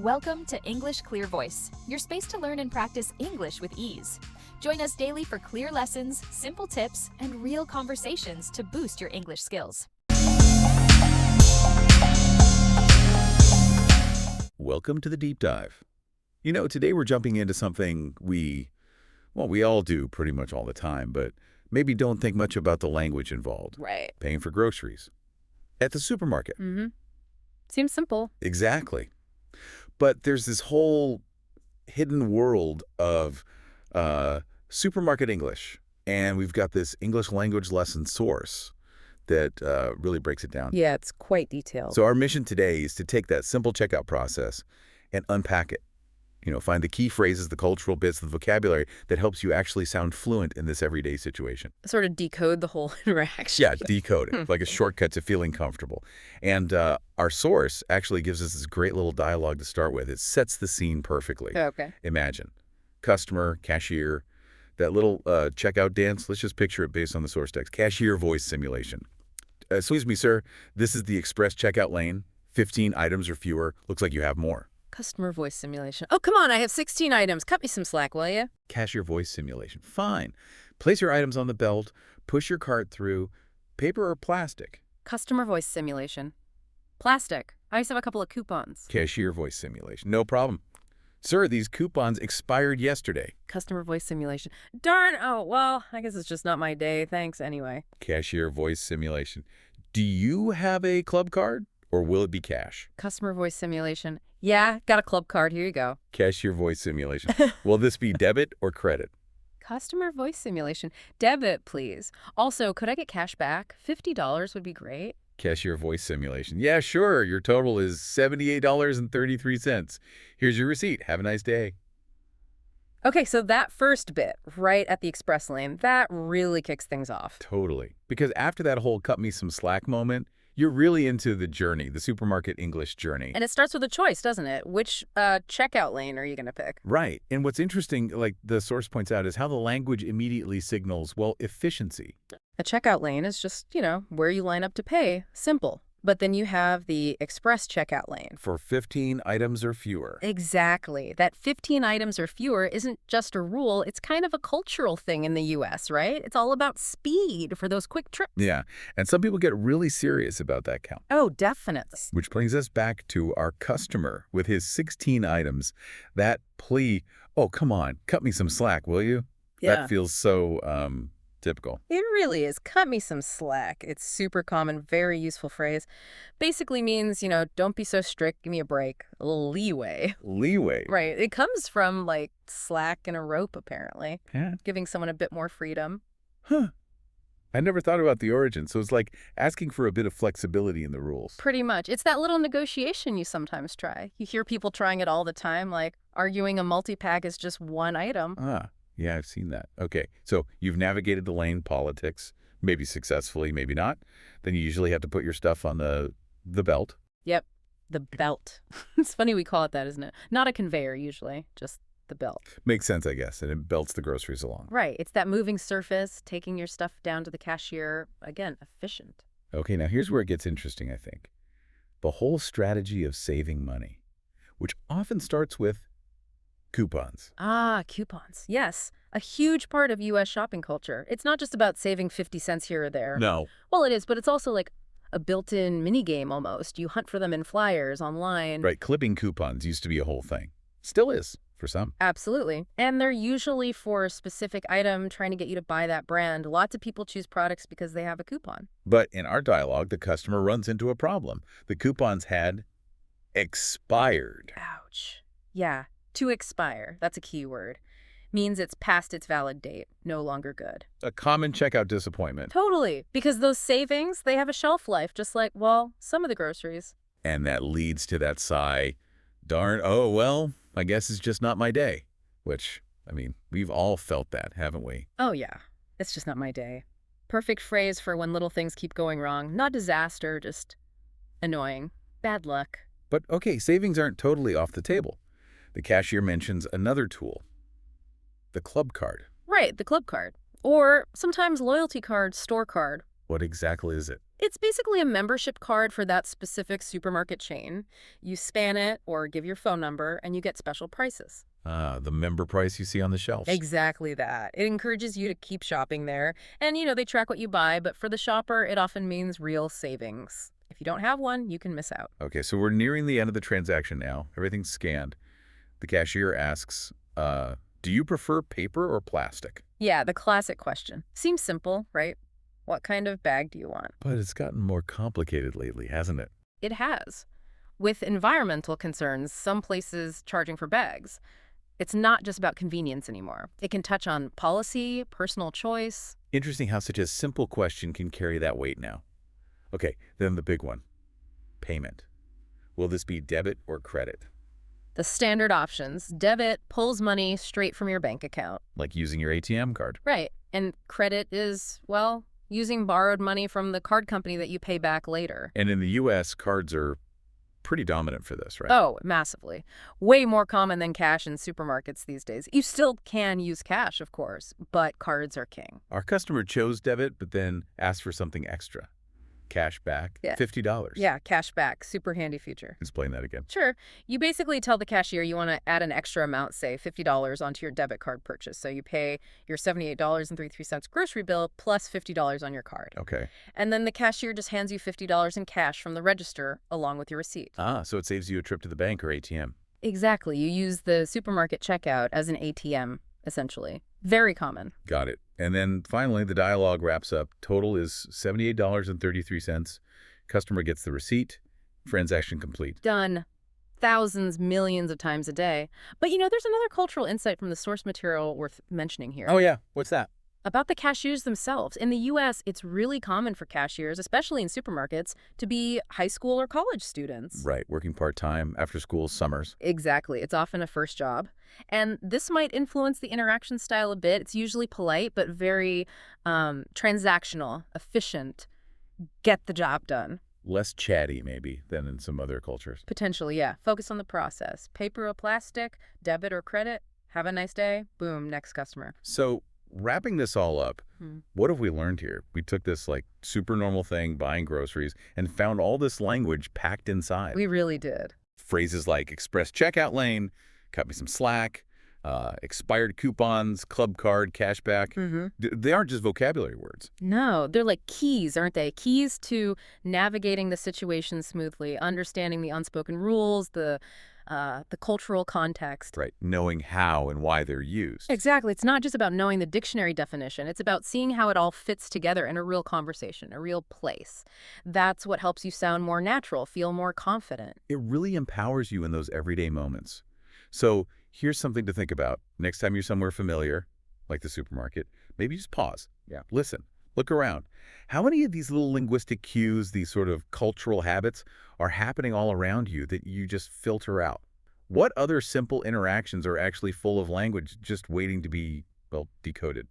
Welcome to English Clear Voice, your space to learn and practice English with ease. Join us daily for clear lessons, simple tips, and real conversations to boost your English skills. Welcome to the Deep Dive. Today we're jumping into something we all do pretty much all the time, but maybe don't think much about the language involved. Right. Paying for groceries. At the supermarket. Seems simple. Exactly. But there's this whole hidden world of supermarket English, and we've got this English language lesson source that really breaks it down. Yeah, it's quite detailed. So our mission today is to take that simple checkout process and unpack it. Find the key phrases, the cultural bits, the vocabulary that helps you actually sound fluent in this everyday situation. Sort of decode the whole interaction. Yeah, decode it, like a shortcut to feeling comfortable. And our source actually gives us this great little dialogue to start with. It sets the scene perfectly. Okay. Imagine customer, cashier, that little checkout dance. Let's just picture it based on the source text. Cashier voice simulation. Excuse me, sir. This is the express checkout lane. 15 items or fewer. Looks like you have more. Customer voice simulation. Oh, come on, I have 16 items. Cut me some slack, will you? Cashier voice simulation. Fine. Place your items on the belt. Push your cart through. Paper or plastic? Customer voice simulation. Plastic. I used to have a couple of coupons. Cashier voice simulation. No problem. Sir, these coupons expired yesterday. Customer voice simulation. Darn, oh, well, I guess it's just not my day. Thanks anyway. Cashier voice simulation. Do you have a club card, or will it be cash? Customer voice simulation. Yeah, got a club card. Here you go. Cashier voice simulation. Will this be debit or credit? Customer voice simulation. Debit, please. Also, could I get cash back? $50 would be great. Cashier voice simulation. Yeah, sure. Your total is $78.33. Here's your receipt. Have a nice day. Okay, so that first bit, right at the express lane, that really kicks things off. Totally. Because after that whole cut me some slack moment, you're really into the journey, the supermarket English journey. And it starts with a choice, doesn't it? Which checkout lane are you going to pick? Right. And what's interesting, like the source points out, is how the language immediately signals, well, efficiency. A checkout lane is just, where you line up to pay. Simple. But then you have the express checkout lane. For 15 items or fewer. Exactly. That 15 items or fewer isn't just a rule. It's kind of a cultural thing in the U.S., right? It's all about speed for those quick trips. Yeah. And some people get really serious about that count. Oh, definitely. Which brings us back to our customer with his 16 items. That plea, oh, come on, cut me some slack, will you? Yeah. That feels so typical. It really is. Cut me some slack. It's super common, very useful phrase. Basically means, don't be so strict, give me a break. A little leeway. Leeway. Right. It comes from, slack and a rope, apparently. Yeah. Giving someone a bit more freedom. Huh. I never thought about the origin, so it's like asking for a bit of flexibility in the rules. Pretty much. It's that little negotiation you sometimes try. You hear people trying it all the time, like arguing a multi-pack is just one item. Yeah, I've seen that. Okay, so you've navigated the lane politics, maybe successfully, maybe not. Then you usually have to put your stuff on the belt. Yep, the belt. It's funny we call it that, isn't it? Not a conveyor, usually, just the belt. Makes sense, I guess, and it belts the groceries along. Right, it's that moving surface, taking your stuff down to the cashier. Again, efficient. Okay, now here's where it gets interesting, I think. The whole strategy of saving money, which often starts with coupons. Coupons. Yes, a huge part of U.S. shopping culture. It's not just about saving 50 cents here or there. No. Well, it is, but it's also like a built-in mini game almost. You hunt for them in flyers online. Right, clipping coupons used to be a whole thing. Still is, for some. Absolutely. And they're usually for a specific item, trying to get you to buy that brand. Lots of people choose products because they have a coupon. But in our dialogue, the customer runs into a problem. The coupons had expired. Ouch. Yeah. To expire, that's a key word. Means it's past its valid date, no longer good. A common checkout disappointment. Totally, because those savings, they have a shelf life, just like, some of the groceries. And that leads to that sigh, darn, oh, well, I guess it's just not my day. Which, we've all felt that, haven't we? Oh, yeah. It's just not my day. Perfect phrase for when little things keep going wrong. Not disaster, just annoying. Bad luck. But okay, savings aren't totally off the table. The cashier mentions another tool, the club card. Right, the club card. Or sometimes loyalty card, store card. What exactly is it? It's basically a membership card for that specific supermarket chain. You scan it or give your phone number, and you get special prices. Ah, the member price you see on the shelves. Exactly that. It encourages you to keep shopping there. And, they track what you buy, but for the shopper, it often means real savings. If you don't have one, you can miss out. Okay, so we're nearing the end of the transaction now. Everything's scanned. The cashier asks, do you prefer paper or plastic? Yeah, the classic question. Seems simple, right? What kind of bag do you want? But it's gotten more complicated lately, hasn't it? It has. With environmental concerns, some places charging for bags. It's not just about convenience anymore. It can touch on policy, personal choice. Interesting how such a simple question can carry that weight now. Okay, then the big one. Payment. Will this be debit or credit? The standard options. Debit pulls money straight from your bank account. Like using your ATM card. Right. And credit is, well, using borrowed money from the card company that you pay back later. And in the U.S., cards are pretty dominant for this, right? Oh, massively. Way more common than cash in supermarkets these days. You still can use cash, of course, but cards are king. Our customer chose debit, but then asked for something extra. Cash back, Yeah. $50. Yeah, cash back. Super handy feature. Explain that again. Sure. You basically tell the cashier you want to add an extra amount, say $50 onto your debit card purchase. So you pay your $78.33 grocery bill plus $50 on your card. Okay. And then the cashier just hands you $50 in cash from the register along with your receipt. Ah, so it saves you a trip to the bank or ATM. Exactly. You use the supermarket checkout as an ATM, essentially. Very common. Got it. And then finally, the dialogue wraps up. Total is $78.33. Customer gets the receipt. Transaction complete. Done thousands, millions of times a day. But there's another cultural insight from the source material worth mentioning here. Oh, yeah. What's that? About the cashiers themselves. In the U.S., it's really common for cashiers, especially in supermarkets, to be high school or college students. Right. Working part-time, after school, summers. Exactly. It's often a first job. And this might influence the interaction style a bit. It's usually polite, but very transactional, efficient, get the job done. Less chatty, maybe, than in some other cultures. Potentially, yeah. Focus on the process. Paper or plastic, debit or credit, have a nice day, boom, next customer. So wrapping this all up, what have we learned here? We took this super normal thing, buying groceries, and found all this language packed inside. We really did. Phrases like express checkout lane, cut me some slack, expired coupons, club card, cashback. They aren't just vocabulary words. No, they're like keys, aren't they? Keys to navigating the situation smoothly, understanding the unspoken rules, the cultural context. Right. Knowing how and why they're used. Exactly. It's not just about knowing the dictionary definition. It's about seeing how it all fits together in a real conversation, a real place. That's what helps you sound more natural, feel more confident. It really empowers you in those everyday moments. So here's something to think about. Next time you're somewhere familiar, like the supermarket, maybe just pause. Yeah. Listen. Look around. How many of these little linguistic cues, these sort of cultural habits, are happening all around you that you just filter out? What other simple interactions are actually full of language just waiting to be, well, decoded?